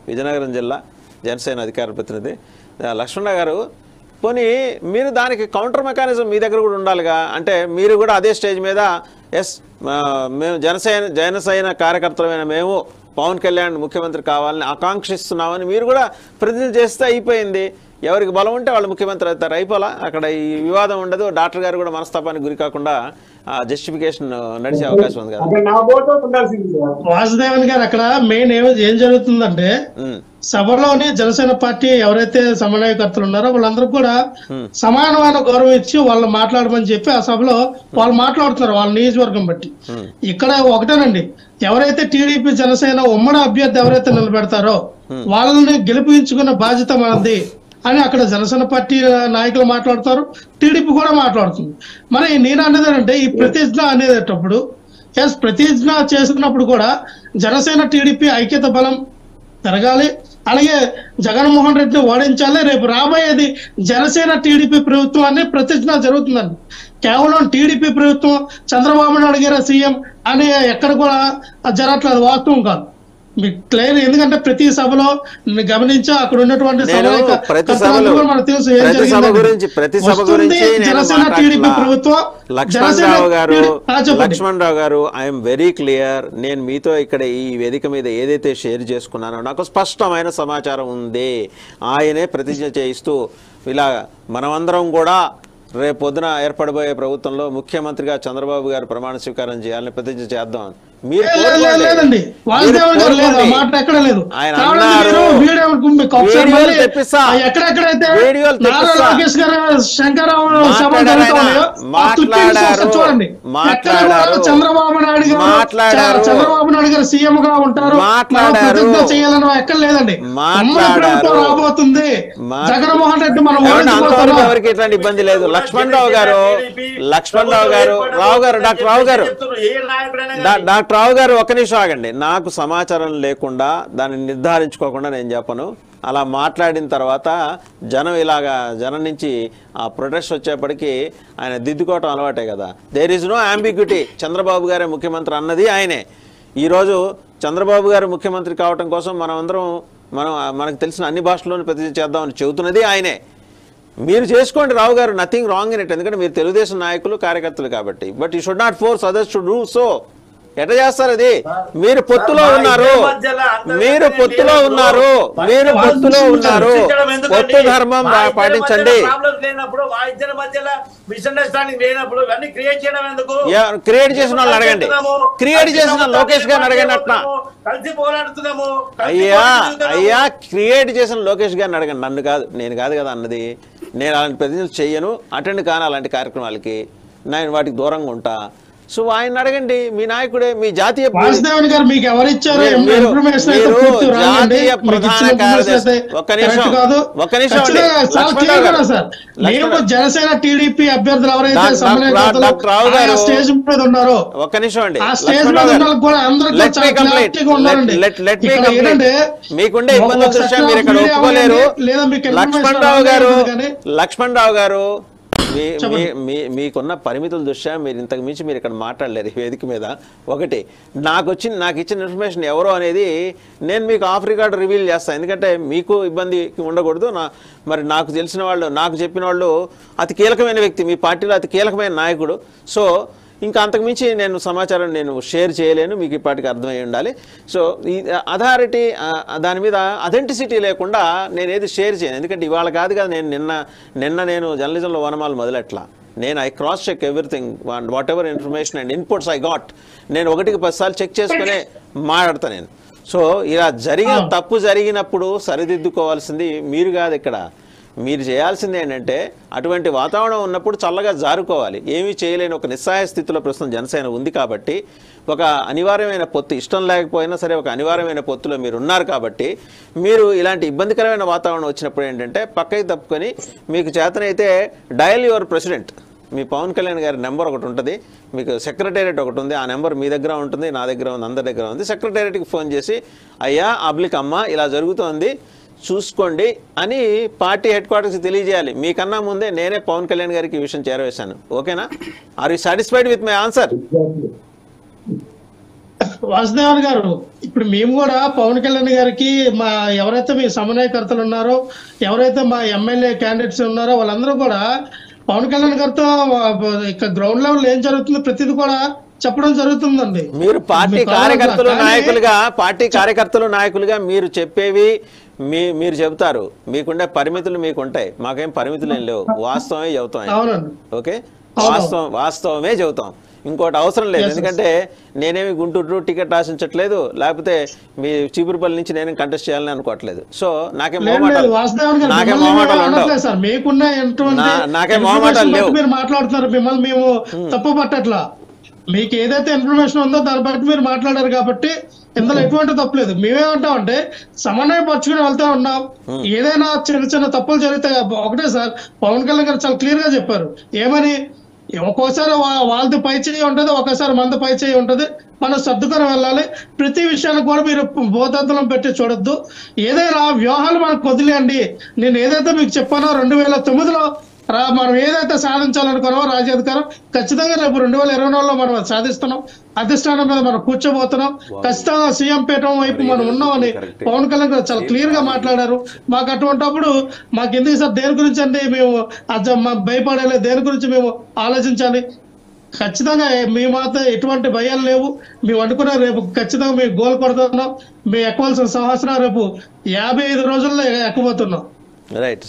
విజయనగరం జిల్లా జనసేన అధికార ప్రతినిధి లక్ష్మణరావు గారు. పోనీ మీరు దానికి కౌంటర్ మెకానిజం మీ దగ్గర కూడా ఉండాలిగా. అంటే మీరు కూడా అదే స్టేజ్ మీద మేము జనసేన కార్యకర్తలమైన మేము పవన్ కళ్యాణ్ ముఖ్యమంత్రి కావాలని ఆకాంక్షిస్తున్నామని మీరు కూడా ప్రతినిధి చేస్తే అయిపోయింది. ఎవరికి బలం ఉంటే వాళ్ళు ముఖ్యమంత్రి అవుతారు, అయిపోలా. అక్కడ ఈ వివాదం ఉండదు. డాక్టర్ గారు కూడా మనస్తాపానికి గురి కాకుండా జస్టిఫికేషన్ నడిచే అవకాశం ఉంది కదా. వాసుదేవన్ గారు అక్కడ మెయిన్ ఏం జరుగుతుందంటే సభలోని జనసేన పార్టీ ఎవరైతే సమన్వయకర్తలు ఉన్నారో వాళ్ళందరూ కూడా సమానమైన గౌరవం ఇచ్చి వాళ్ళు మాట్లాడమని చెప్పి ఆ సభలో వాళ్ళు మాట్లాడుతున్నారు వాళ్ళ నియోజకవర్గం బట్టి. ఇక్కడ ఒకటేనండి, ఎవరైతే టీడీపీ జనసేన ఉమ్మడి అభ్యర్థి ఎవరైతే నిలబెడతారో వాళ్ళని గెలిపించుకున్న బాధ్యత మనది అని అక్కడ జనసేన పార్టీ నాయకులు మాట్లాడుతారు, టీడీపీ కూడా మాట్లాడుతుంది. మరి నేను అనేదంటే ఈ ప్రతిజ్ఞ అనేటప్పుడు ప్రతిజ్ఞ చేసినప్పుడు కూడా జనసేన టీడీపీ ఐక్యత బలం పెరగాలి, అలాగే జగన్మోహన్ రెడ్డిని ఓడించాలి. రేపు రాబోయేది జనసేన టీడీపీ ప్రభుత్వం అనే ప్రతిజ్ఞ జరుగుతుందండి. కేవలం టీడీపీ ప్రభుత్వం చంద్రబాబు నాయుడు గారు సీఎం అని ఎక్కడ కూడా జరగట్లేదు, వాస్తవం కాదు. మీకు క్లియర్, ఎందుకంటే ప్రతి సభలో గమనించా అక్కడ ఉన్నటువంటి జనసేన టీడీపీ ప్రభుత్వం. లక్ష్మణరావు గారు, ఐఎమ్ వెరీ క్లియర్. నేను మీతో ఇక్కడ ఈ వేదిక మీద ఏదైతే షేర్ చేసుకున్నానో నాకు స్పష్టమైన సమాచారం ఉంది. ఆయనే ప్రతిజ్ఞ చేయిస్తూ ఇలా మనమందరం కూడా రేపు పొద్దున ఏర్పడబోయే ప్రభుత్వంలో ముఖ్యమంత్రిగా చంద్రబాబు గారు ప్రమాణ స్వీకారం చేయాలని ప్రతిజ్ఞ చేద్దాం మీరు ఆయన అన్నారు. చంద్రబాబు నాయుడు గారు సీఎం గా ఉంటారు, చేయాలని ఎక్కడ లేదండి. రాబోతుంది జగన్మోహన్ రెడ్డి, మనం ఎవరికి ఎట్లాంటి ఇబ్బంది లేదు. లక్ష్మణరావు గారు డాక్టర్ రావు గారు ఒక్క నిమిషం ఆగండి. నాకు సమాచారం లేకుండా దాన్ని నిర్ధారించుకోకుండా నేను చెప్పను. అలా మాట్లాడిన తర్వాత జనం నుంచి ఆ ప్రొటెస్ట్ వచ్చేప్పటికీ ఆయన దిద్దుకోవటం అలవాటే కదా. There is no ambiguity. Chandrababu గారే ముఖ్యమంత్రి అన్నది ఆయనే. ఈరోజు చంద్రబాబు గారు ముఖ్యమంత్రి కావటం కోసం మనకు తెలిసిన అన్ని భాషల్లోనూ ప్రతిజ్ఞ చేద్దామని చెబుతున్నది ఆయనే. మీరు చేసుకోండి రావు గారు, నథింగ్ రాంగ్ ఇన్ ఇట్. ఎందుకంటే మీరు తెలుగుదేశం నాయకులు కార్యకర్తలు కాబట్టి. But you should not force others to do so. ఎట్లా చేస్తారు అది? మీరు పొత్తులో ఉన్నారు, పొత్తు ధర్మం పాటించండి. క్రియేట్ చేసిన వాళ్ళని అడగండి, క్రియేట్ చేసిన లోకేష్ గారిని అడగండి. అట్లా అయ్యా క్రియేట్ చేసిన లోకేష్ గారిని అడగండి, నన్ను కాదు. నేను కాదు కదా అన్నది. నేను అలాంటి ప్రతినిధులు చెయ్యను, అటెండ్ కాను అలాంటి కార్యక్రమాలకి. నేను వాటికి దూరంగా ఉంటా. సో ఆయన అడగండి, మీ నాయకుడే, మీ జాతీయ ప్రధాన కార్యదర్శి. జనసేన టీడీపీ అభ్యర్థులు ఎవరైతే స్టేజ్ మీద ఉన్నారో ఒక్క నిమిషం అండి, మీకుండే ఇబ్బందుల దృష్ట్యా మీరు ఇక్కడ ఒప్పుకోలేరు. లక్ష్మణరావు గారు మీకున్న పరిమితుల దృష్ట్యా మీరు ఇంతకు మించి మీరు ఇక్కడ మాట్లాడలేరు ఈ వేదిక మీద. ఒకటి, నాకు ఇచ్చిన ఇన్ఫర్మేషన్ ఎవరో అనేది నేను మీకు ఆఫ్ రికార్డ్ రివీల్ చేస్తాను. ఎందుకంటే మీకు ఇబ్బంది ఉండకూడదు. మరి నాకు తెలిసిన వాళ్ళు, నాకు చెప్పిన వాళ్ళు అతి కీలకమైన వ్యక్తి, మీ పార్టీలో అతి కీలకమైన నాయకుడు. సో ఇంకా అంతకుమించి నేను సమాచారం షేర్ చేయలేను, మీకు ఇప్పటికి అర్థమై ఉండాలి. సో ఈ అథారిటీ దాని మీద అథెంటిసిటీ లేకుండా నేను ఏది షేర్ చేయను. ఎందుకంటే ఇవాళ కాదు కదా, నేను జర్నలిజంలో వనమాలు మొదలెట్లా. నేను I cross check everything, whatever information and inputs I got. నేను 1కి 10 సార్లు చెక్ చేసుకునే మాట్లాడతాను నేను. సో ఇలా తప్పు జరిగినప్పుడు సరిదిద్దుకోవాల్సింది మీరు కాదు. ఇక్కడ మీరు చేయాల్సింది ఏంటంటే అటువంటి వాతావరణం ఉన్నప్పుడు చల్లగా జారుకోవాలి. ఏమీ చేయలేని ఒక నిస్సహాయ స్థితిలో ప్రస్తుతం జనసేన ఉంది కాబట్టి, ఒక అనివార్యమైన పొత్తు, ఇష్టం లేకపోయినా సరే ఒక అనివార్యమైన పొత్తులో మీరు ఉన్నారు కాబట్టి, మీరు ఇలాంటి ఇబ్బందికరమైన వాతావరణం వచ్చినప్పుడు ఏంటంటే పక్కకి తప్పుకొని మీకు చేతనైతే డయల్ యువర్ ప్రెసిడెంట్. మీ పవన్ కళ్యాణ్ గారి నెంబర్ ఒకటి ఉంటుంది, మీకు సెక్రటేరియట్ ఒకటి ఉంది. ఆ నెంబర్ మీ దగ్గర ఉంటుంది, నా దగ్గర ఉంది, అందరి దగ్గర ఉంది. సెక్రటేరియట్కి ఫోన్ చేసి అయ్యా అబ్లిక్ అమ్మ ఇలా జరుగుతోంది చూసుకోండి అని పార్టీ హెడ్ క్వార్టర్స్కి తెలియజేయాలి. మీకన్నా ముందే నేనే పవన్ కళ్యాణ్ గారికి ఈ విషయం చేరవేశాను. ఓకేనా? Are you satisfied with my answer? Vasudevan గారు, ఇప్పుడు మేము కూడా పవన్ కళ్యాణ్ గారికి మా ఎవరైతే మీ సమన్వయకర్తలు ఉన్నారో, ఎవరైతే మా ఎమ్మెల్యే క్యాండిడేట్స్ ఉన్నారో వాళ్ళందరూ కూడా పవన్ కళ్యాణ్ గారితో ఇక గ్రౌండ్ లెవెల్ ఏం జరుగుతుందో ప్రతిదీ కూడా చెప్పడం జరుగుతుందండి. మీరు పార్టీ కార్యకర్తలు నాయకులుగా మీరు చెప్పేవి మీరు చెబుతారు, మీకుండే పరిమితులు మీకుంటాయి, మాకేం పరిమితులు ఏం లేవు, వాస్తవమే చెబుతాం. అవునండి. ఓకే, వాస్తవమే చెబుతాం, ఇంకోటి అవసరం లేదు. ఎందుకంటే నేనేమి గుంటూరు టికెట్ ఆశించట్లేదు, లేకపోతే మీ చీపురుపల్లి నుంచి నేను కంటెస్ట్ చేయాలని అనుకోవట్లేదు. సో నాకేం మొహమాటాలు లేవు. మీరు మాట్లాడుతున్నారు, మిమ్మల్ని మేము తప్పు పట్టట్లా. మీకు ఏదైతే ఇన్ఫర్మేషన్ ఉందో దాన్ని బట్టి మీరు మాట్లాడారు కాబట్టి ఇందులో ఎటువంటి తప్పులేదు. మేమేమంటామంటే సమన్వయపరుచుకుని వెళ్తా ఉన్నాం. ఏదైనా చిన్న చిన్న తప్పులు జరిగితే ఒకటే సార్, పవన్ కళ్యాణ్ గారు చాలా క్లియర్ గా చెప్పారు. ఏమని, ఒక్కోసారి వాళ్ళది పై చేయి ఉంటది, ఒక్కోసారి మనది పై చేయి ఉంటది, మనం సర్దుకొని వెళ్ళాలి. ప్రతి విషయాన్ని కూడా మీరు భూతత్వం పెట్టి చూడొద్దు. ఏదైనా వ్యూహాలు మనకు వదిలేయండి. నేను ఏదైతే మీకు చెప్పానో 2009లో మనం ఏదైతే సాధించాలనుకున్నామో రాజ్యాధికారం, ఖచ్చితంగా రేపు 2024లో మనం సాధిస్తున్నాం. అధిష్టానం మీద మనం కూర్చోబోతున్నాం. ఖచ్చితంగా సీఎం పీఠం వైపు మనం ఉన్నామని పవన్ కళ్యాణ్ గారు చాలా క్లియర్ గా మాట్లాడారు. మాకు అటువంటిప్పుడు మాకు ఎందుకు సార్, దేని గురించి అండి మేము భయపడేలే, దేని గురించి మేము ఆలోచించాలి? ఖచ్చితంగా మీ మాత్రం ఎటువంటి భయాలు లేవు. మేము అనుకున్న రేపు ఖచ్చితంగా మేము గోల్ కొడుతున్నాం. మేము ఎక్కవలసిన సంవత్సరం రేపు 55 రోజుల్లో ఎక్కబోతున్నాం. రైట్.